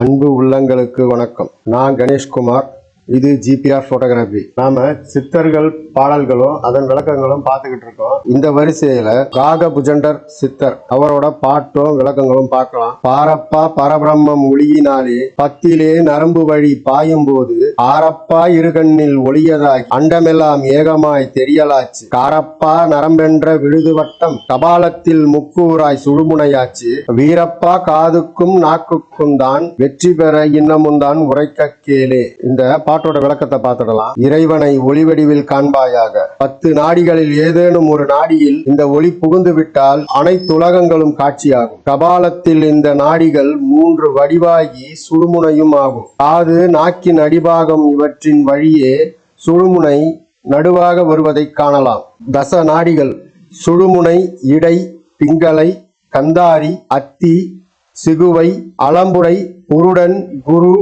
அன்பு உள்ளங்களுக்கு வணக்கம். நான் கணேஷ்குமார். இது ஜிபிஆர் போட்டோகிராஃபி. நாம சித்தர்கள் பாடல்களும் அதன் விளக்கங்களும் பார்த்துக்கிட்டு இருக்கோம். இந்த வரிசையில காகபுஜண்டர் சித்தர் அவரோட பாட்டும் விளக்கங்களும் பார்க்கலாம். பாரப்பா பரபிரம்மம் ஒளியினாலே பத்திலே நரம்பு வழி பாயும் போது ஆரப்பா இருகண்ணில் ஒளியதாகி அண்டமெல்லாம் ஏகமாய் தெரியலாச்சு. காரப்பா நரம்பென்ற விழுது வட்டம் கபாலத்தில் முக்கூராய் சுடுமுனையாச்சு. வீரப்பா காதுக்கும் நாக்குக்கும் தான் வெற்றி பெற இன்னமும் தான் உரைக்க கேளே. இந்த பாட்டோட விளக்கத்தை பார்த்துடலாம். இறைவனை ஒளிவடிவில் காண்பாயாக. 10 நாடிகளில் ஏதேனும் ஒரு நாடியில் இந்த ஒளி புகுந்து விட்டால் அனைத்து உலகங்களும் காட்சியாகும். கபாலத்தில் இந்த நாடிகள் 3 வடிவாகி சுடுமுனையும் ஆகும். காது நாக்கின் அடிபாகம் இவற்றின் வழியே சுடுமுனை நடுவாக வருவதை காணலாம். தச நாடிகள் சுடுமுனை, இடை, பிங்களை, கந்தாரி, அத்தி, சிகுவை, அலம்புடை, புருடன், குரு,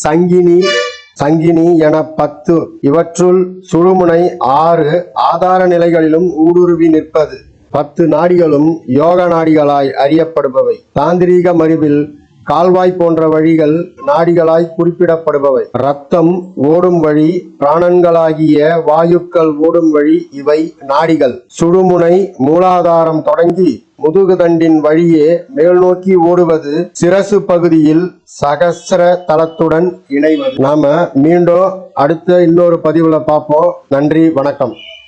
சங்கினி என 10. இவற்றுள் சுழுமுனை 6 ஆதார நிலைகளிலும் ஊடுருவி நிற்பது. 10 நாடிகளும் யோக நாடிகளாய் அறியப்படுபவை. தாந்திரீக மரபில் கால்வாய் போன்ற வழிகள் நாடிகளாய் குறிப்பிடப்படுபவை. இரத்தம் ஓடும் வழி, பிராணன்களாகிய வாயுக்கள் ஓடும் வழி இவை நாடிகள். சுழுமுனை மூலாதாரம் தொடங்கி முதுகுதண்டின் வழியே மேல் நோக்கி ஓடுவது சிரசு பகுதியில் சகஸ்ர தலத்துடன் இணைவது. நாம மீண்டும் அடுத்த இன்னொரு பதிவுல பார்ப்போம். நன்றி, வணக்கம்.